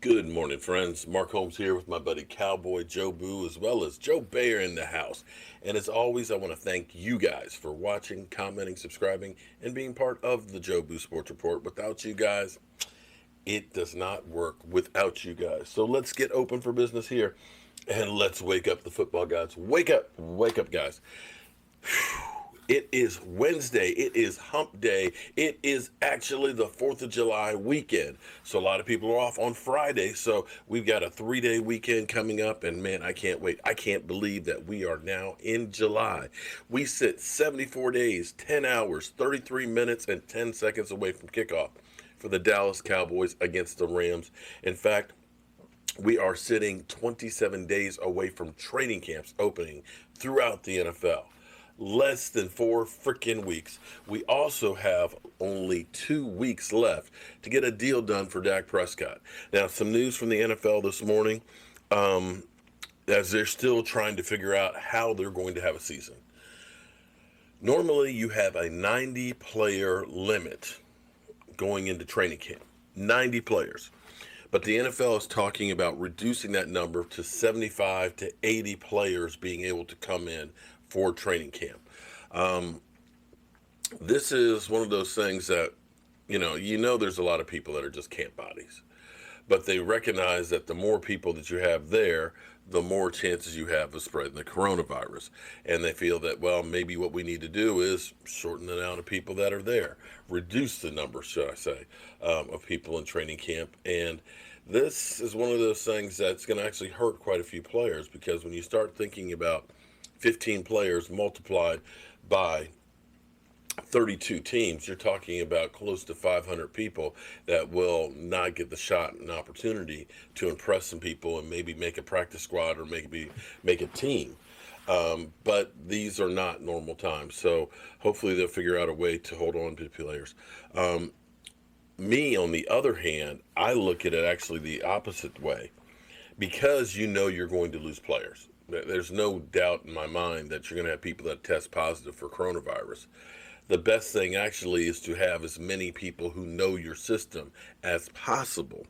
Good morning, friends. Mark Holmes here with my buddy Cowboy Joe Boo, as well as Joe Bayer in the house. And as always, I want to thank you guys for watching, commenting, subscribing, and being part of the Joe Boo Sports Report. Without you guys, it does not work without you guys. So let's get open for business here and let's wake up the football gods. Wake up, guys. It is Wednesday. It is hump day. It is actually the 4th of July weekend. So a lot of people are off on Friday. So we've got a 3-day weekend coming up. And man, I can't wait. I can't believe that we are now in July. We sit 74 days, 10 hours, 33 minutes, and 10 seconds away from kickoff for the Dallas Cowboys against the Rams. In fact, we are sitting 27 days away from training camps opening throughout the NFL. Less than 4 freaking weeks. We also have only 2 weeks left to get a deal done for Dak Prescott. Now, some news from the NFL this morning, as they're still trying to figure out how they're going to have a season. Normally, you have a 90-player limit going into training camp. 90 players. But the NFL is talking about reducing that number to 75 to 80 players being able to come in for training camp. This is one of those things that, there's a lot of people that are just camp bodies. But they recognize that the more people that you have there, the more chances you have of spreading the coronavirus. And they feel that, well, maybe what we need to do is shorten the amount of people that are there, reduce the number, should I say, of people in training camp. And this is one of those things that's going to actually hurt quite a few players, because when you start thinking about 15 players multiplied by 32 teams, you're talking about close to 500 people that will not get the shot and opportunity to impress some people and maybe make a practice squad or maybe make a team. But these are not normal times. So hopefully they'll figure out a way to hold on to players. Me, on the other hand, I look at it actually the opposite way, because you're going to lose players. There's no doubt in my mind that you're going to have people that test positive for coronavirus. The best thing actually is to have as many people who know your system as possible.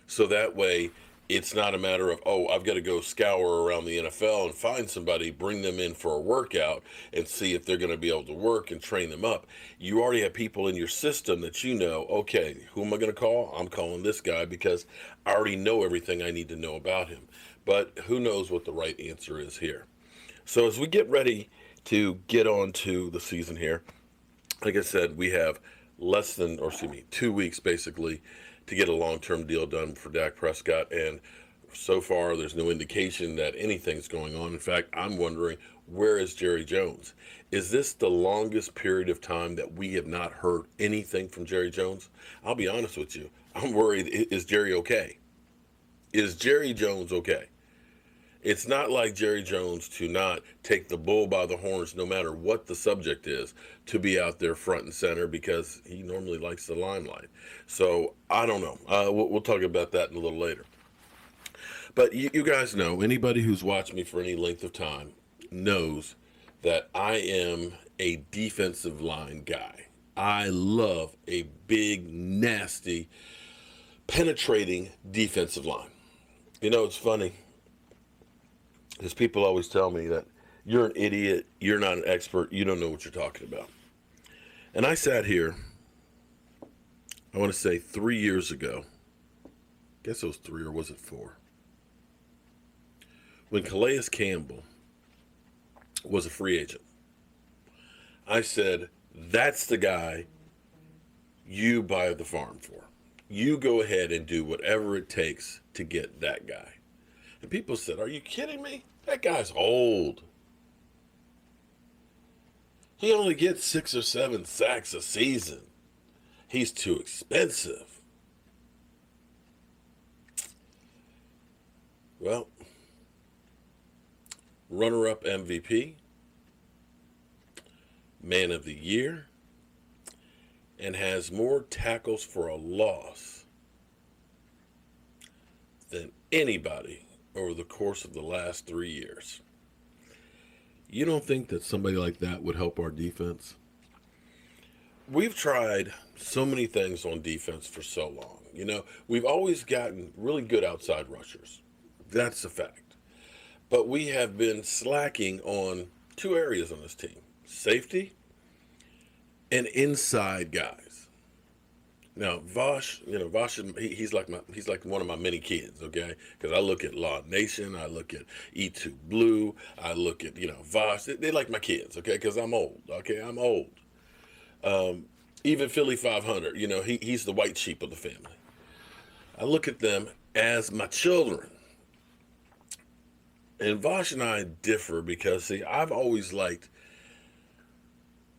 So that way, it's not a matter of, oh, I've got to go scour around the NFL and find somebody, bring them in for a workout, and see if they're going to be able to work and train them up. You already have people in your system that okay, who am I going to call? I'm calling this guy because I already know everything I need to know about him. But who knows what the right answer is here. So as we get ready to get on to the season here, like I said, we have 2 weeks basically to get a long-term deal done for Dak Prescott. And so far, there's no indication that anything's going on. In fact, I'm wondering, where is Jerry Jones? Is this the longest period of time that we have not heard anything from Jerry Jones? I'll be honest with you. I'm worried, is Jerry okay? Is Jerry Jones okay? It's not like Jerry Jones to not take the bull by the horns, no matter what the subject is, to be out there front and center, because he normally likes the limelight. So I don't know. We'll talk about that in a little later. But you guys know, anybody who's watched me for any length of time knows that I am a defensive line guy. I love a big, nasty, penetrating defensive line. It's funny, because people always tell me that you're an idiot, you're not an expert, you don't know what you're talking about. And I sat here, I want to say 3 years ago, I guess it was 3 or was it 4, when Calais Campbell was a free agent. I said, that's the guy you buy the farm for. You go ahead and do whatever it takes to get that guy. And people said, are you kidding me? That guy's old. He only gets 6 or 7 sacks a season. He's too expensive. Well, runner-up MVP, man of the year, and has more tackles for a loss than anybody over the course of the last 3 years. You don't think that somebody like that would help our defense? we've tried so many things on defense for so long. We've always gotten really good outside rushers. That's a fact. But we have been slacking on two areas on this team: safety and inside guys. Now, Vosh, he's like one of my many kids, okay? Because I look at Law Nation, I look at E2 Blue, I look at Vosh. They like my kids, okay? Because I'm old, okay? I'm old. Even Philly 500, he's the white sheep of the family. I look at them as my children. And Vosh and I differ because, see, I've always liked,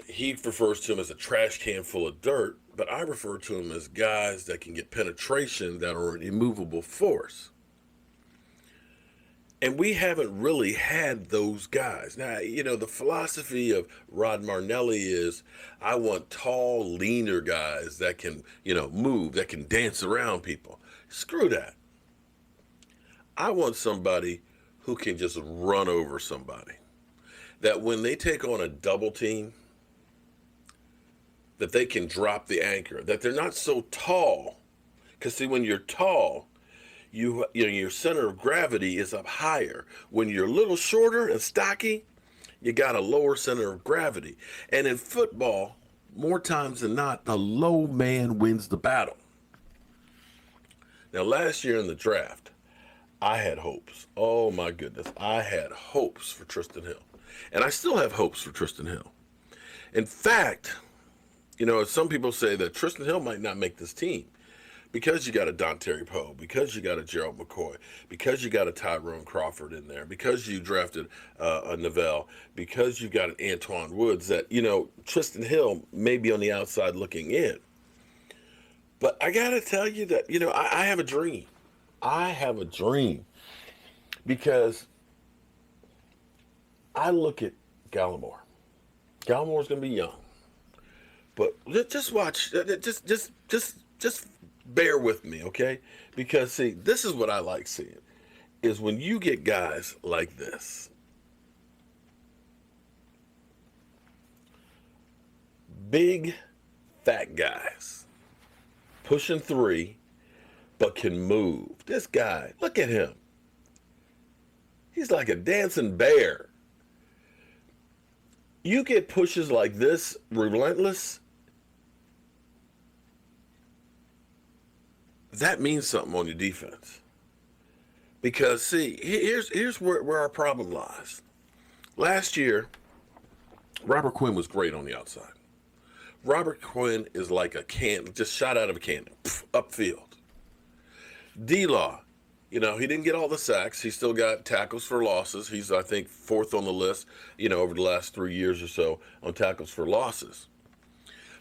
he refers to them as a trash can full of dirt, but I refer to them as guys that can get penetration that are an immovable force. And we haven't really had those guys. Now, the philosophy of Rod Marnelli is I want tall, leaner guys that can, move, that can dance around people. Screw that. I want somebody who can just run over somebody. That when they take on a double team, that they can drop the anchor, that they're not so tall. Because, see, when you're tall, your center of gravity is up higher. When you're a little shorter and stocky, you got a lower center of gravity. And in football, more times than not, the low man wins the battle. Now, last year in the draft, I had hopes. Oh, my goodness. I had hopes for Tristen Hill. And I still have hopes for Tristen Hill. In fact, some people say that Tristen Hill might not make this team because you got a Dontari Poe, because you got a Gerald McCoy, because you got a Tyrone Crawford in there, because you drafted a Neville, because you got an Antoine Woods, that, Tristen Hill may be on the outside looking in. But I got to tell you that, I have a dream. I have a dream because I look at Gillimore. Gillimore's going to be young. But just watch, just bear with me, okay? Because, see, this is what I like seeing, is when you get guys like this. Big, fat guys, pushing 3, but can move. This guy, look at him. He's like a dancing bear. You get pushes like this, relentless, that means something on your defense. Because, see, here's where our problem lies. Last year, Robert Quinn was great on the outside. Robert Quinn is like a cannon, just shot out of a cannon, upfield. D-Law, he didn't get all the sacks. He still got tackles for losses. He's, I think, 4th on the list, over the last 3 years or so on tackles for losses.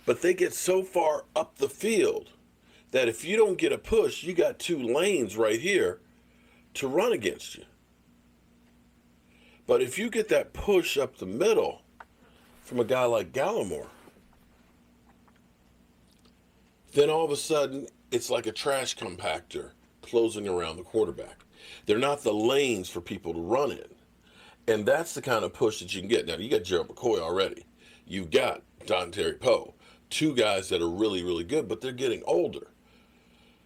But they get so far up the field that if you don't get a push, you got 2 lanes right here to run against you. But if you get that push up the middle from a guy like Gillimore, then all of a sudden it's like a trash compactor closing around the quarterback. They're not the lanes for people to run in. And that's the kind of push that you can get. Now, you got Gerald McCoy already. You've got Dontari Poe. 2 guys that are really, really good, but they're getting older.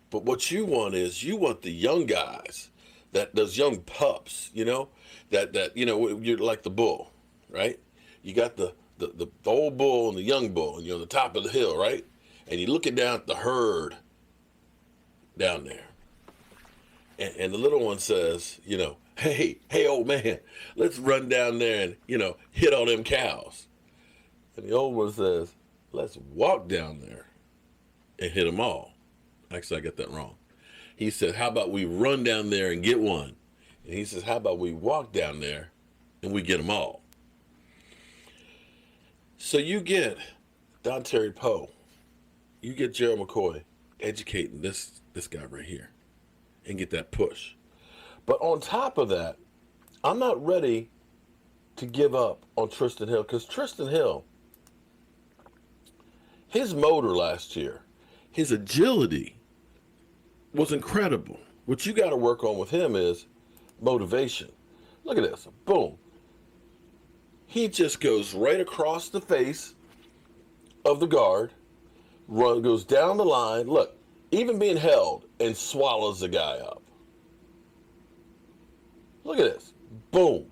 But what you want is the young guys, those young pups, that you're like the bull, right? You got the old bull and the young bull, and you're on the top of the hill, right? And you're looking down at the herd down there. And the little one says, hey, old man, let's run down there and, hit all them cows. And the old one says, let's walk down there and hit them all. Actually, I got that wrong. He said, how about we run down there and get one? And he says, how about we walk down there and we get them all? So you get Dontari Poe, you get Gerald McCoy educating this guy right here and get that push. But on top of that, I'm not ready to give up on Tristen Hill, because Tristen Hill, his motor last year, his agility was incredible. What you got to work on with him is motivation. Look at this. Boom. He just goes right across the face of the guard, goes down the line. Look, even being held, and swallows the guy up. Look at this. Boom.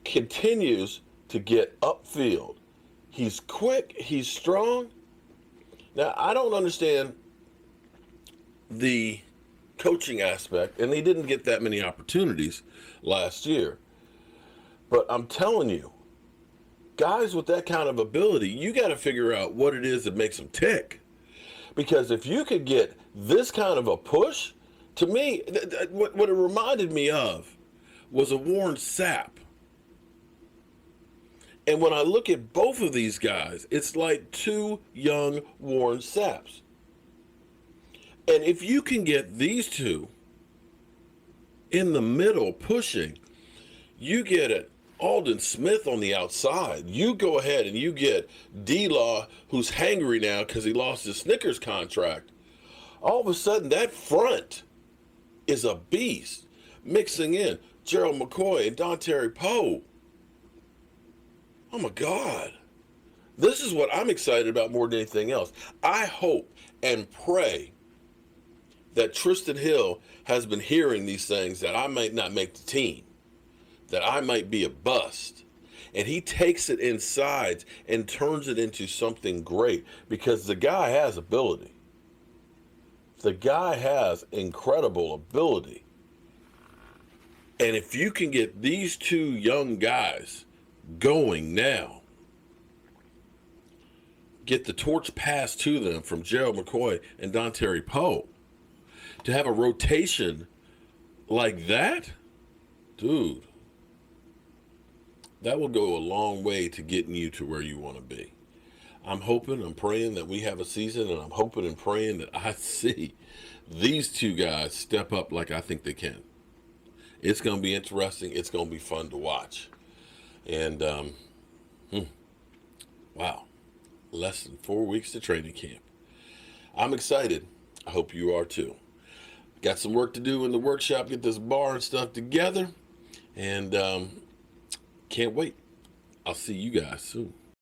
Continues to get upfield. He's quick. He's strong. Now, I don't understand the coaching aspect, and they didn't get that many opportunities last year. But I'm telling you, guys with that kind of ability, you got to figure out what it is that makes them tick. Because if you could get this kind of a push, to me, what it reminded me of was a Warren Sapp. And when I look at both of these guys, it's like two young Warren Sapps. And if you can get these two in the middle pushing, you get it. Alden Smith on the outside. You go ahead and you get D-Law, who's hangry now because he lost his Snickers contract. All of a sudden, that front is a beast. Mixing in Gerald McCoy and Dontari Poe. Oh, my God. This is what I'm excited about more than anything else. I hope and pray that Tristen Hill has been hearing these things, that I might not make the team, that I might be a bust. And he takes it inside and turns it into something great, because the guy has ability. The guy has incredible ability. And if you can get these two young guys going now, get the torch passed to them from Gerald McCoy and Dontari Poe, to have a rotation like that, dude, that will go a long way to getting you to where you want to be. I'm hoping, I'm praying that we have a season, and I'm hoping and praying that I see these two guys step up like I think they can. It's going to be interesting. It's going to be fun to watch. And, wow, less than 4 weeks to training camp. I'm excited. I hope you are too. Got some work to do in the workshop, get this bar and stuff together, and can't wait. I'll see you guys soon.